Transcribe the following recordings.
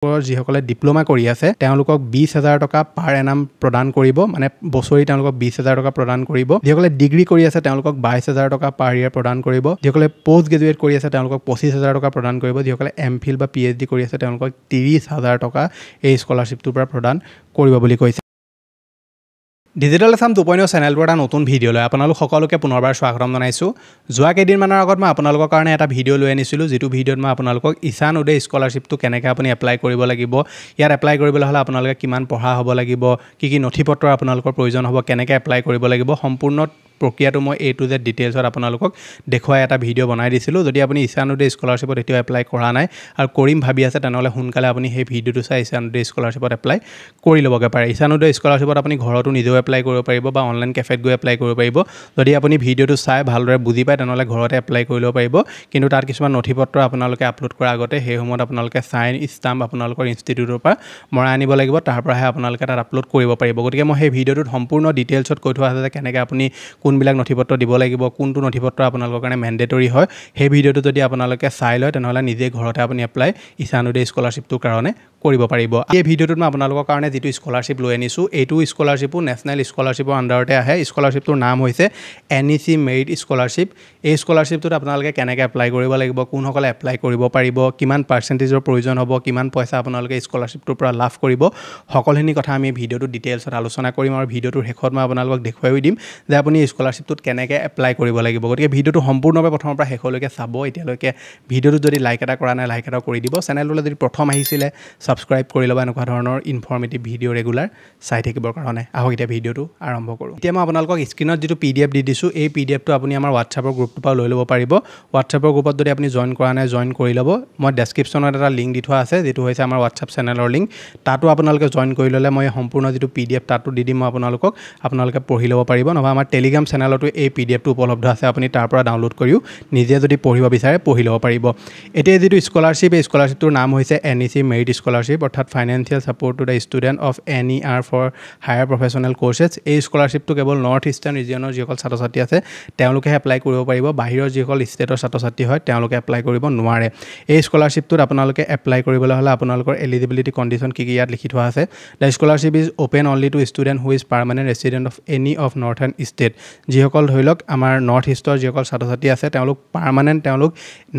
যিসকলে ডিপ্লোমা কৰি আছে তেওঁলোকক 20,000 টকা পাৰ এনাম প্ৰদান কৰিব মানে বছৰি তেওঁলোকক 20,000 টকা প্ৰদান কৰিব যিসকলে ডিগ্ৰী কৰি আছে তেওঁলোকক 22,000 টকা পাৰ ইয়াৰ প্ৰদান কৰিব যিসকলে পোষ্ট গ্ৰেজুৱেট কৰি আছে তেওঁলোকক 25,000 টকা প্ৰদান কৰিব যিসকলে এমফিল বা পিএইচডি কৰি আছে তেওঁলোকক 30,000 টকা এই স্কলাৰশ্বিপটোৰ পৰা প্ৰদান কৰিব বুলি কৈছে ডিজিটেল আসাম 2.0 চেনেলটোৰ এটা নতুন ভিডিঅ' লৈ আপোনালোক সকলোকে পুনৰবাৰ স্বাগতম জনাইছোঁ যোৱা কেইদিনমানৰ আগত মই আপোনালোকৰ কাৰণে এটা ভিডিঅ' লৈ আনিছিলোঁ যিটো ভিডিঅ'ত মই আপোনালোকক ঈশান উদয় স্কলাৰশ্বিপটো কেনেকৈ আপুনি এপ্লাই কৰিব লাগিব ইয়াত এপ্লাই কৰিবলৈ হ'লে আপোনালোকে কিমান পঢ়া হ'ব লাগিব কি নথিপত্ৰ আপোনালোকৰ প্ৰয়োজন হ'ব কেনেকৈ এপ্লাই কৰিব লাগিব সম্পূৰ্ণ প্ৰক্ৰিয়াটো মই A to Z ডিটেইলছত আপোনালোকক দেখুৱাই এটা ভিডিঅ' বনাই দিছিলোঁ যদি আপুনি ঈশান উদয় স্কলাৰশ্বিপত এতিয়াও এপ্লাই কৰা নাই আৰু কৰিম ভাবি আছে তেনেহ'লে সোনকালে আপুনি সেই ভিডিঅ'টো চাই ঈশান উদয় স্কলাৰশ্বিপত এপ্লাই কৰি ল'বগৈ পাৰে ঈশান উদয় স্কলাৰশ্বিপত আপুনি ঘৰতো নিজেও এপ্লাই কৰিব পাৰিব বা অনলাইন কেফেত গৈ এপ্লাই কৰিব পাৰিব যদি আপুনি ভিডিঅ'টো চাই ভালদৰে বুজি পায় তেনেহ'লে ঘৰতে এপ্লাই কৰি ল'ব পাৰিব কিন্তু তাত কিছুমান নথিপত্ৰ আপোনালোকে আপলোড কৰাৰ আগতে সেই সময়ত আপোনালোকে চাইন ষ্টাম্প আপোনালোকৰ ইনষ্টিটিউটৰ পৰা মৰাই আনিব লাগিব তাৰ পৰাহে আপোনালোকে তাত আপলোড কৰিব পাৰিব গতিকে মই সেই ভিডিঅ'টোত সম্পূৰ্ণ ডিটেইলছত কৈ থোৱা আছে যে কেনেকৈ আপুনি কোনবিলাক নথিপত্ৰ দিব লাগিব কোনটো নথিপত্ৰ আপোনালোকৰ কাৰণে মেণ্ডেটৰী হয় সেই ভিডিঅ'টো যদি আপোনালোকে চাই লয় তেনেহ'লে নিজে ঘৰতে আপুনি এপ্লাই ঈশান উদয় স্কলাৰশ্বিপটোৰ কাৰণে কৰিব পাৰিব এই ভিডিঅ'টোত মই আপোনালোকৰ কাৰণে যিটো স্কলাৰশ্বিপ লৈ আনিছোঁ এইটো স্কলাৰশ্বিপো নেশ্যনেল স্কলাৰশ্বিপৰ আণ্ডাৰতে আহে স্কলাৰশ্বিপটোৰ নাম হৈছে NEC মেৰিট স্কলাৰশ্বিপ এই স্কলাৰশ্বিপটোত আপোনালোকে কেনেকৈ এপ্লাই কৰিব লাগিব কোনসকলে এপ্লাই কৰিব পাৰিব কিমান পাৰ্চেণ্টেজৰ প্ৰয়োজন হ'ব কিমান পইচা আপোনালোকে স্কলাৰশ্বিপটোৰ পৰা লাভ কৰিব সকলোখিনি কথা আমি ভিডিঅ'টো ডিটেইলছত আলোচনা কৰিম আৰু ভিডিঅ'টোৰ শেষত মই আপোনালোকক দেখুৱাই দিম যে আপুনি স্কলাৰশ্বিপটোত কেনেকৈ এপ্লাই কৰিব লাগিব গতিকে ভিডিঅ'টো সম্পূৰ্ণভাৱে প্ৰথমৰ পৰা শেষলৈকে চাব এতিয়ালৈকে ভিডিঅ'টোত যদি লাইক এটা কৰা নাই লাইক এটা কৰি দিব চেনেলটোলৈ যদি প্ৰথম আহিছিলে ছাবস্ক্ৰাইব কৰি ল'ব এনেকুৱা ধৰণৰ ইনফৰ্মেটিভ ভিডিঅ' ৰেগুলাৰ চাই থাকিবৰ কাৰণে আহক এতিয়া ভিডিঅ'টো আৰম্ভ কৰোঁ এতিয়া মই আপোনালোকক স্ক্ৰীনত যিটো PDF দি দিছোঁ এই PDFটো আপুনি আমাৰ হোৱাটছআপৰ গ্ৰুপটোৰ পৰা লৈ ল'ব পাৰিব হোৱাটছআপৰ গ্ৰুপত যদি আপুনি জইন কৰা নাই জইন কৰি ল'ব মই ডেছক্ৰিপশ্যনত এটা লিংক দি থোৱা আছে যিটো হৈছে আমাৰ হোৱাটছআপ চেনেলৰ লিংক তাতো আপোনালোকে জইন কৰি ল'লে মই সম্পূৰ্ণ যিটো PDF তাতো দি দিম মই আপোনালোকে পঢ়ি ল'ব পাৰিব নহবা আমাৰ টেলিগ্ৰাম চেনেলতো এই PDFটো উপলব্ধ আছে আপুনি তাৰ পৰা ডাউনলোড কৰিও নিজে যদি পঢ়িব বিচাৰে পঢ়ি ল'ব পাৰিব এতিয়া যিটো স্কলাৰশ্বিপ এই স্কলাৰশ্বিপটোৰ নাম হৈছে NEC মেৰিট স্কলাৰশ্বিপ অৰ্থাৎ financial support to the student of NER for higher professional courses এই স্কলাৰশ্বিপটো কেৱল নৰ্থ ইষ্টাৰ্ণ ৰিজিয়নৰ যিসকল ছাত্ৰ ছাত্ৰী আছে তেওঁলোকেহে এপ্লাই কৰিব পাৰিব বাহিৰৰ যিসকল ষ্টেটৰ ছাত্ৰ ছাত্ৰী হয় তেওঁলোকে এপ্লাই কৰিব নোৱাৰে এই স্কলাৰশ্বিপটোত আপোনালোকে এপ্লাই কৰিবলৈ হ'লে আপোনালোকৰ এলিজিবিলিটি কণ্ডিশ্যন কি ইয়াত লিখি থোৱা আছে the scholarship is open only to student who is permanent resident of any of northern state যিসকল ধৰি লওক আমাৰ নৰ্থ ইষ্টৰ যিসকল ছাত্ৰ ছাত্ৰী আছে তেওঁলোক পাৰ্মানেণ্ট তেওঁলোক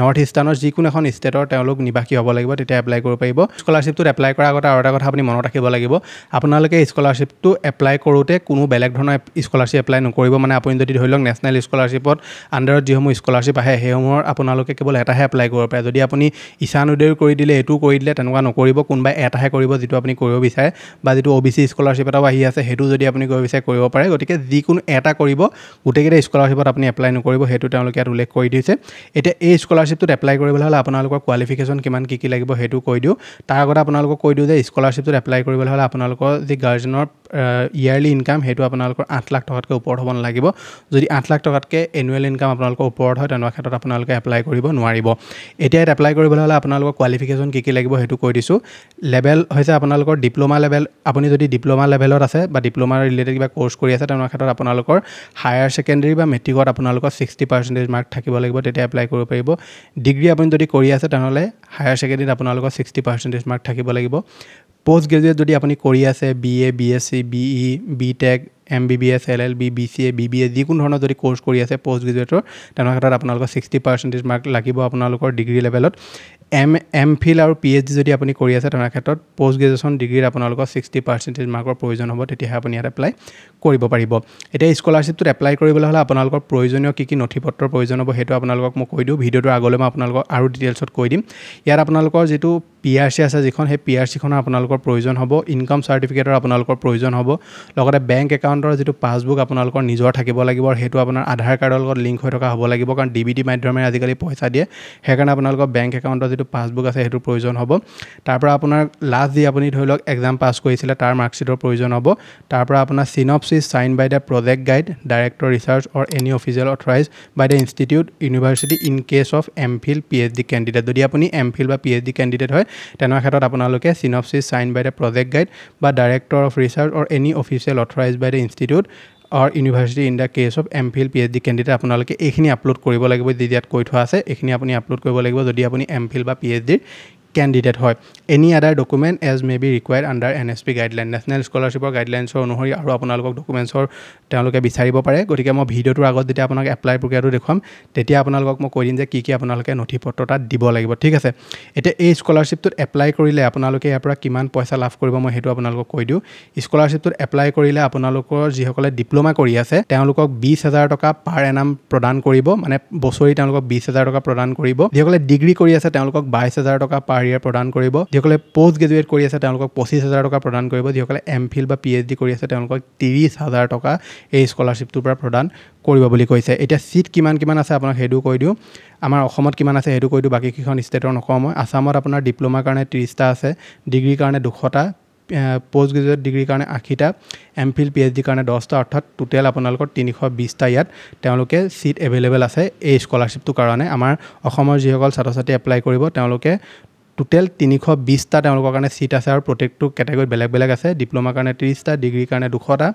নৰ্থ ইষ্টাৰ্ণৰ যিকোনো এখন ষ্টেটৰ তেওঁলোক নিবাসী হ'ব লাগিব তেতিয়া এপ্লাই কৰিব পাৰিব স্কলাৰশ্বিপটোত এপ্লাই কৰাৰ আগতে আৰু এটা কথা আপুনি মনত ৰাখিব লাগিব আপোনালোকে স্কলাৰশ্বিপটো এপ্লাই কৰোঁতে কোনো বেলেগ ধৰণৰ স্কলাৰশ্বিপ এপ্লাই নকৰিব মানে আপুনি যদি ধৰি লওক নেশ্যনেল স্কলাৰশ্বিপত আণ্ডাৰত যিসমূহ স্কলাৰশ্বিপ আহে সেইসমূহৰ আপোনালোকে কেৱল এটাহে এপ্লাই কৰিব পাৰে যদি আপুনি ঈশান উদয় কৰি দিলে এইটো কৰি দিলে তেনেকুৱা নকৰিব কোনোবাই এটাহে কৰিব যিটো আপুনি কৰিব বিচাৰে বা যিটো OBC স্কলাৰশ্বিপ এটাও আহি আছে সেইটো যদি আপুনি কৰিব বিচাৰে কৰিব পাৰে গতিকে যিকোনো এটা কৰিব গোটেইকেইটা স্কলাৰশ্বিপত আপুনি এপ্লাই নকৰিব সেইটো তেওঁলোকে ইয়াত উল্লেখ কৰি দিছে এতিয়া এই স্কলাৰশ্বিপটোত এপ্লাই কৰিবলৈ হ'লে আপোনালোকৰ কোৱালিফিকেশ্যন কিমান কি লাগিব সেইটো কৈ দিওঁ তাৰ আগতে আপোনালোকক কৈ দিওঁ যে স্কলাৰশ্বিপটোত এপ্লাই কৰিবলৈ হ'লে আপোনালোকৰ যি গাৰ্জেনৰ ইয়াৰলি ইনকাম সেইটো আপোনালোকৰ 8 লাখ টকাতকৈ ওপৰত হ'ব নালাগিব যদি 8 লাখ টকাতকৈ এনুৱেল ইনকাম আপোনালোকৰ ওপৰত হয় তেনেকুৱা ক্ষেত্ৰত আপোনালোকে এপ্লাই কৰিব নোৱাৰিব এতিয়া ইয়াত এপ্লাই কৰিবলৈ হ'লে আপোনালোকৰ কোৱালিফিকেশ্যন কি লাগিব সেইটো কৈ দিছোঁ লেভেল হৈছে আপোনালোকৰ ডিপ্ল'মা লেভেল আপুনি যদি ডিপ্ল'মা লেভেলত আছে বা ডিপ্ল'মাৰ ৰিলেটেড কিবা কোৰ্চ কৰি আছে তেনেকুৱা ক্ষেত্ৰত আপোনালোকৰ হায়াৰ ছেকেণ্ডেৰী বা মেট্ৰিকত আপোনালোকৰ 60% মাৰ্ক থাকিব লাগিব তেতিয়া এপ্লাই কৰিব পাৰিব ডিগ্ৰী আপুনি যদি কৰি আছে তেনেহ'লে হায়াৰ ছেকেণ্ডেৰীত আপোনালোকৰ 60% মাৰ্ক থাকিব লাগিব পোষ্ট গ্ৰেজুৱেট যদি আপুনি কৰি আছে BA BSc BE BTech MBBS LLB BCA BBA যিকোনো ধৰণৰ যদি কোৰ্চ কৰি আছে পোষ্ট গ্ৰেজুৱেটৰ তেনেকুৱা ক্ষেত্ৰত আপোনালোকৰ 60% মাৰ্ক লাগিব আপোনালোকৰ ডিগ্ৰী লেভেলত MPhil আৰু PhD যদি আপুনি কৰি আছে তেনেকুৱা ক্ষেত্ৰত পোষ্ট গ্ৰেজুৱেশ্যন ডিগ্ৰীত আপোনালোকৰ 60% মাৰ্কৰ প্ৰয়োজন হ'ব তেতিয়াহে আপুনি ইয়াত এপ্লাই কৰিব পাৰিব এতিয়া স্কলাৰশ্বিপটোত এপ্লাই কৰিবলৈ হ'লে আপোনালোকৰ প্ৰয়োজনীয় কি নথিপত্ৰৰ প্ৰয়োজন হ'ব সেইটো আপোনালোকক মই কৈ দিওঁ ভিডিঅ'টোৰ আগলৈ মই আপোনালোকক আৰু ডিটেইলছত কৈ দিম ইয়াত আপোনালোকৰ যিটো PRC আছে যিখন সেই PRCখনৰ আপোনালোকৰ প্ৰয়োজন হ'ব ইনকাম চাৰ্টিফিকেটৰ আপোনালোকৰ প্ৰয়োজন হ'ব লগতে বেংক একাউণ্টৰ যিটো পাছবুক আপোনালোকৰ নিজৰ থাকিব লাগিব আৰু সেইটো আপোনাৰ আধাৰ কাৰ্ডৰ লগত লিংক হৈ থকা হ'ব লাগিব কাৰণ DBT মাধ্যমেৰে আজিকালি পইচা দিয়ে সেইকাৰণে আপোনালোকৰ বেংক একাউণ্টৰ যিটো পাছবুক আছে সেইটো প্ৰয়োজন হ'ব তাৰ পৰা আপোনাৰ লাষ্ট যি আপুনি ধৰি লওক এক্সাম পাছ কৰিছিলে তাৰ মাৰ্কশ্বিটৰ প্ৰয়োজন হ'ব তাৰ পৰা আপোনাৰ synopsis sign by the project guide director research or any official authorise by the institute university in case of MPhil PhD candidate যদি আপুনি MPhil বা PhD কেণ্ডিডেট হয় তেনেকুৱা ক্ষেত্ৰত আপোনালোকে synopsis sign by the project guide বা director of research or any official authorise by the institute or university in the case of MPhil PhD candidate আপোনালোকে এইখিনি আপলোড কৰিব লাগিব যি ইয়াত কৈ থোৱা আছে এইখিনি আপুনি আপলোড কৰিব লাগিব যদি আপুনি MPhil বা PhD কেণ্ডিডেট হয় any other document as may be required under NSP guideline national স্কলাৰশ্বিপৰ গাইডলাইনছৰ অনুসৰি আৰু আপোনালোকক ডকুমেণ্টছৰ তেওঁলোকে বিচাৰিব পাৰে গতিকে মই ভিডিঅ'টোৰ আগত যেতিয়া আপোনাক এপ্লাই প্ৰক্ৰিয়াটো দেখুৱাম তেতিয়া আপোনালোকক মই কৈ দিম যে কি আপোনালোকে নথিপত্ৰ তাত দিব লাগিব ঠিক আছে এতিয়া এই স্কলাৰশ্বিপটোত এপ্লাই কৰিলে আপোনালোকে ইয়াৰ পৰা কিমান পইচা লাভ কৰিব মই সেইটো আপোনালোকক কৈ দিওঁ স্কলাৰশ্বিপটোত এপ্লাই কৰিলে আপোনালোকৰ যিসকলে ডিপ্ল'মা কৰি আছে তেওঁলোকক 20,000 টকা পাৰ এনাম প্ৰদান কৰিব মানে বছৰি তেওঁলোকক 20,000 টকা প্ৰদান কৰিব যিসকলে ডিগ্ৰী কৰি আছে তেওঁলোকক 22,000 টকা পাৰ ইয়াৰ প্ৰদান কৰিব যিসকলে পোষ্ট গ্ৰেজুৱেট কৰি আছে তেওঁলোকক 25,000 টকা প্ৰদান কৰিব যিসকলে MPhil বা PhD কৰি আছে তেওঁলোকক 30,000 টকা এই স্কলাৰশ্বিপটোৰ পৰা প্ৰদান কৰিব বুলি কৈছে এতিয়া সিট কিমান আছে আপোনাক হেডু কৈ দিওঁ আমাৰ অসমত কিমান আছে হেডু কৈ দিওঁ বাকি কিখন ষ্টেটৰ নকওঁ মই আসামত আপোনাৰ ডিপ্ল'মাৰ কাৰণে 30টা আছে ডিগ্ৰীৰ কাৰণে 200টা পোষ্ট গ্ৰেজুৱেট ডিগ্ৰীৰ কাৰণে 80টা MPhil PhD কাৰণে 10টা অৰ্থাৎ টোটেল আপোনালোকৰ 320টা ইয়াত তেওঁলোকে সিট এভেইলেবল আছে এই স্কলাৰশ্বিপটোৰ কাৰণে আমাৰ অসমৰ যিসকল ছাত্ৰ ছাত্ৰী এপ্লাই কৰিব তেওঁলোকে টোটেল 320টা তেওঁলোকৰ কাৰণে সিট আছে আৰু প্ৰত্যেকটো কেটেগৰীত বেলেগ আছে ডিপ্ল'মাৰ কাৰণে 30টা ডিগ্ৰীৰ কাৰণে 200টা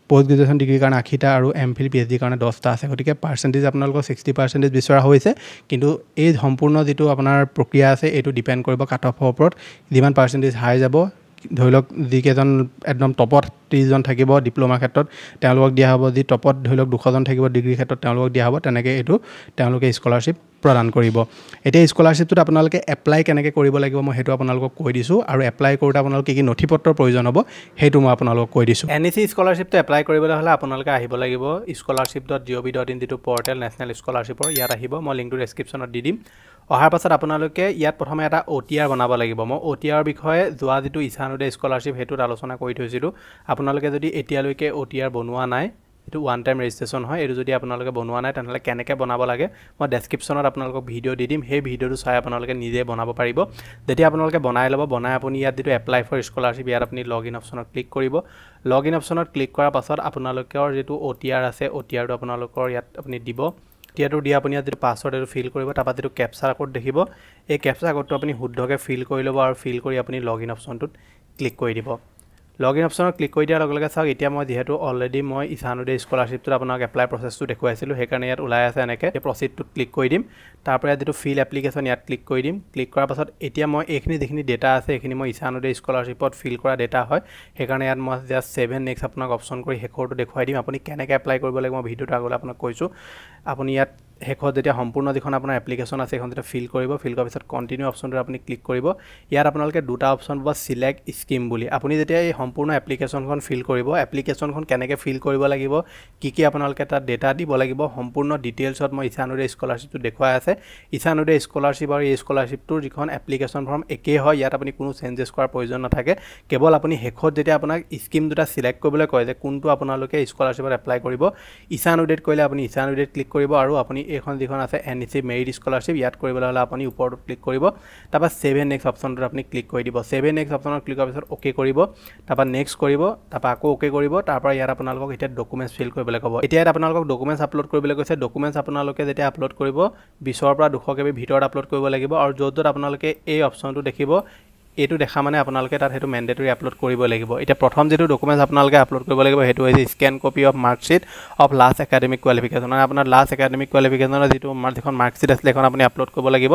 পোষ্ট গ্ৰেজুৱেশ্যন ডিগ্ৰীৰ কাৰণে 80টা আৰু MPhil PhD কাৰণে 10টা আছে গতিকে পাৰ্চেণ্টেজ আপোনালোকৰ 60% বিচৰা হৈছে কিন্তু এই সম্পূৰ্ণ যেটো আপোনাৰ প্ৰক্ৰিয়া আছে এটো ডিপেন্ড কৰিব কাট অফৰ ওপৰত যিমান পাৰ্চেণ্টেজ হাই যাব ধৰি লওক যিকেজন একদম টপত 30 জন থাকিব ডিপ্ল'মা ক্ষেত্ৰত তেওঁলোকক দিয়া হ'ব যি টপত ধৰি লওক 200 জন থাকিব ডিগ্ৰী ক্ষেত্ৰত তেওঁলোকক দিয়া হ'ব তেনেকৈ এটো তেওঁলোকে স্কলাৰশ্বিপ প্ৰদান কৰিব এতিয়া স্কলাৰশ্বিপটোত আপোনালোকে এপ্লাই কেনেকৈ কৰিব লাগিব মই হেতু আপোনালোকক কৈ দিছো আৰু এপ্লাই কৰোতে আপোনালোকে কি নথিপত্ৰৰ প্ৰয়োজন হ'ব হেতু মই আপোনালোকক কৈ দিছো NEC স্কলাৰশ্বিপটো এপ্লাই কৰিবলৈ হলে আপোনালোকে আহিব লাগিব scholarship.gov.in যেটো পৰ্টেল নেশ্যনেল স্কলাৰশ্বিপৰ ইয়াত আহিব মই লিংকটো ডেসক্ৰিপচনত দি দিম অহাৰ পাছত আপোনালোকে ইয়াত প্ৰথমে এটা OTR বনাব লাগিব মই OTR বিষয়ে যোৱা যেটো ইছানুদে স্কলাৰশ্বিপ হেতুত আলোচনা কৰি থৈছিলো আপোনালোকে যদি এতিয়ালৈকে OTR বনোৱা নাই এটো ওয়ান টাইম ৰেজিষ্ট্ৰেচন হয় এটো যদি আপোনালোকে বনোৱা নাই তেনহলে কেনেকৈ বনাব লাগে মই ডেসক্ৰিপচনত আপোনালোকক ভিডিও দি দিম সেই ভিডিওটো চাই আপোনালোকে নিজে বনাব পাৰিব যেতিয়া আপোনালোকে বনাই লব বনাই আপুনি ইয়াত যেটো এপ্লাই ফৰ স্কলাৰশ্বিপ ইয়াত আপুনি লগইন অপচনত ক্লিক কৰিব লগইন অপচনত ক্লিক কৰাৰ পাছত আপোনালোকৰ যেটো OTR আছে OTRটো আপোনালোকৰ ইয়াত আপুনি দিব টিয়াটো দি আপুনি যেটো পাসওয়াৰ্ড এটো ফিল কৰিব তাপা যেটো ক্যাপচা কোড দেখিব এই ক্যাপচা কোডটো আপুনি শুদ্ধকে ফিল কৰি লব আৰু ফিল কৰি আপুনি লগইন অপচনটোত ক্লিক কৰি দিব লগইন অপচনত ক্লিক কৰি দিয়াৰ লগে লগে চাওক এতিয়া মই যেহেতু অলৰেডি মই ইছানুদে স্কলাৰশ্বিপটো আপোনাক এপ্লাই প্ৰসেসটো দেখুৱাইছিলো হেকাৰণে ইয়াত ওলাই আছে এনেকৈ এই প্ৰসিডটোত ক্লিক কৰি দিম তাৰ পৰা যেটো ফিল এপ্লিকেশন ইয়াত ক্লিক কৰি দিম ক্লিক কৰাৰ পাছত এতিয়া মই এইখিনি যিখিনি ডেটা আছে এইখিনি মই ইছানুদে স্কলাৰশ্বিপত ফিল কৰা ডেটা হয় হেকাৰণে ইয়াত মই জাস্ট 7 নেক্সট আপোনাক অপচন কৰি হেকৰটো দেখুৱাই দিম আপুনি কেনেকৈ এপ্লাই কৰিব লাগিব মই ভিডিওটো আগলৈ আপোনাক কৈছো আপুনি ইয়াত হেকত যেতিয়া সম্পূৰ্ণ যিখন আপোনাৰ এপ্লিকেশন আছে এখন যেতিয়া ফিল কৰিব ফিল কৰাৰ পিছত কন্টিনিউ অপচনটো আপুনি ক্লিক কৰিব ইয়াত আপোনালোকে দুটা অপচন বা সিলেক্ট স্কিম বুলি আপুনি যেতিয়া এই সম্পূৰ্ণ এপ্লিকেশনখন ফিল কৰিব এপ্লিকেশনখন কেনেকৈ ফিল কৰিব লাগিব কি আপোনালোকে তাত ডেটা দিব লাগিব সম্পূৰ্ণ ডিটেইলছত মই ইছানুদে স্কলাৰশ্বিপটো দেখুৱাই আছে ইছানুদে স্কলাৰশ্বিপ আৰু এই স্কলাৰশ্বিপটোৰ যিখন এপ্লিকেশন ফৰ্ম একেই হয় ইয়াত আপুনি কোনো চেঞ্জেছ কৰাৰ প্ৰয়োজন নাথাকে কেৱল আপুনি হেকত যেতিয়া আপোনাক স্কিম দুটা সিলেক্ট কৰিবলৈ কয় যে কোনটো আপোনালোকে স্কলাৰশ্বিপত এপ্লাই কৰিব ইছানুদেত কইলে আপুনি ইছানুদেত ক্লিক কৰিব আৰু আপুনি এখন যিখন আছে NEC মেৰিট স্কলাৰশ্বিপ ইয়াত কৰিবলৈ হলে আপুনি ওপৰত ক্লিক কৰিব তাপা 7 নেক্সট অপচনটো আপুনি ক্লিক কৰি দিব 7 নেক্সট অপচনত ক্লিক কৰাৰ পিছত ওকে কৰিব তাপা নেক্সট কৰিব তাপা আকৌ ওকে কৰিব তাৰ পৰা ইয়াত আপোনালোকক এটা ডকুমেন্টছ ফিল কৰিবলৈ ক'ব এতিয়া আপোনালোকক ডকুমেন্টছ আপলোড কৰিবলৈ কৈছে ডকুমেন্টছ আপোনালোকে যেতিয়া আপলোড কৰিব 20 পৰা 200 KB ভিতৰত আপলোড কৰিব লাগিব আৰু য'ত আপোনালোকে এই অপচনটো দেখিব এটো দেখা মানে আপোনালোকে তাত হেতু ম্যান্ডেটৰি আপলোড কৰিব লাগিব এতিয়া প্ৰথম যেটো ডকুমেন্টছ আপোনালোকে আপলোড কৰিব লাগিব হেতু হৈছে scan copy of marksheet of last academic qualification মানে আপোনাৰ লাষ্ট একাডেমিক কোৱালিফিকেশনৰ যেটো মাৰ্কখন মাৰ্কশিট আছিল এখন আপুনি আপলোড কৰিব লাগিব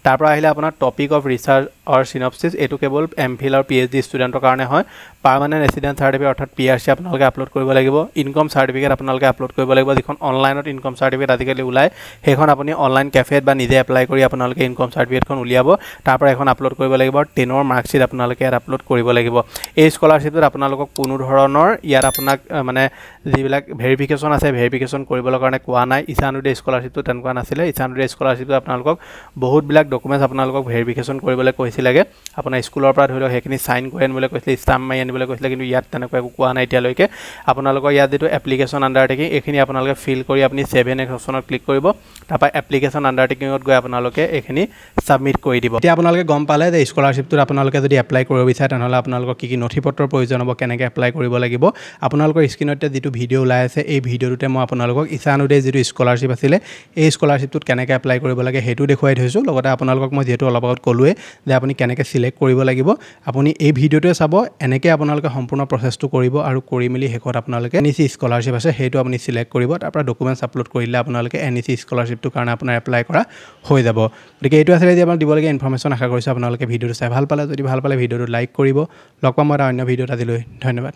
তাৰ পৰা আহিলে আপোনাৰ topic of research or synopsis এটো কেৱল MPhil আৰু PhD ষ্টুডেন্টৰ কাৰণে হয় পাৰ্মানেন্ট ৰেসিডেন্স সাৰ্টিফিকেট অৰ্থাৎ PRC আপোনালোকে আপলোড কৰিব লাগিব ইনকাম সাৰ্টিফিকেট আপোনালোকে আপলোড কৰিব লাগিব যিখন অনলাইনত ইনকাম সাৰ্টিফিকেট আজিকালি ওলাই সেইখন আপুনি অনলাইন ক্যাফেত বা নিজে এপ্লাই কৰি আপোনালোকে ইনকাম সাৰ্টিফিকেটখন উলিয়াব তাৰ পৰা এখন আপলোড কৰিব লাগিব 10ৰ মাৰ্কশিট আপোনালোকে ইয়াত আপলোড কৰিব লাগিব এই স্কলাৰশ্বিপত আপোনালোকক কোনো ধৰণৰ ইয়াত আপোনাক মানে যিবিলাক ভেৰিফিকেশন আছে ভেৰিফিকেশন কৰিবলৈ কাৰণে কোৱা নাই ইছানুদে স্কলাৰশ্বিপটো তেনেকুৱা নাছিলে ইছানুদে স্কলাৰশ্বিপটো আপোনালোকক বহুত বিলাক ডকুমেন্টছ আপোনালোকক ভেৰিফিকেশন কৰিবলৈ কৈছিলেগে আপোনাৰ স্কুলৰ পৰা ধৰি লওক হেখিনি সাইন কৰি আনিবলৈ কৈছিলে ষ্টাম্প মাৰি আনিবলৈ কৈছিলে কিন্তু ইয়াত তেনেকুৱা একো কোৱা নাই এতিয়ালৈকে আপোনালোকৰ ইয়াত যেটো এপ্লিকেশন আন্ডাৰটেকিং এখিনি আপোনালোকে ফিল কৰি আপুনি 7 নেক্সট অপচনত ক্লিক কৰিব তাপা এপ্লিকেশন আন্ডাৰটেকিংত গৈ আপোনালোকে এখিনি সাবমিট কৰি দিব এতিয়া আপোনালোকে গম পালে যে স্কলাৰশ্বিপটো আপোনালোকে যদি এপ্লাই কৰিব বিচাৰে তেনেহলে আপোনালোকক কি নথিপত্ৰৰ প্ৰয়োজন হ'ব কেনেকৈ এপ্লাই কৰিব লাগিব আপোনালোকৰ স্ক্ৰিনতে যেটো ভিডিও ওলাই আছে এই ভিডিওটোতে মই আপোনালোকক ইছানুদে যেটো স্কলাৰশ্বিপ আছিল এই স্কলাৰশ্বিপটোত কেনেকৈ এপ্লাই কৰিব লাগে হেতু দেখুৱাই থৈছো লগতে আপোনালোকক মই যেটো অলপ আগত ক'লোৱে যে আপুনি কেনেকৈ সিলেক্ট কৰিব লাগিব আপুনি এই ভিডিওটোৱে চাব এনেকৈ আপোনালোকে সম্পূৰ্ণ প্ৰচেছটো কৰিব আৰু কৰি মেলি শেষত আপোনালোকে NEC স্কলাৰশ্বিপ আছে সেইটো আপুনি সিলেক্ট কৰিব তাৰ পৰা ডকুমেণ্টছ আপলোড কৰিলে আপোনালোকে NEC স্কলাৰশ্বিপটোৰ কাৰণে আপোনাৰ এপ্লাই কৰা হৈ যাব গতিকে এইটো আছে যে আপোনাক দিবলগীয়া ইনফৰমেশ্যন আশা কৰিছোঁ আপোনালোকে ভিডিঅ'টো চাই ভাল পালে যদি ভাল পালে ভিডিঅ'টো লাইক কৰিব লগ পাম মই এটা অন্য ভিডিঅ'ত আজিলৈ ধন্যবাদ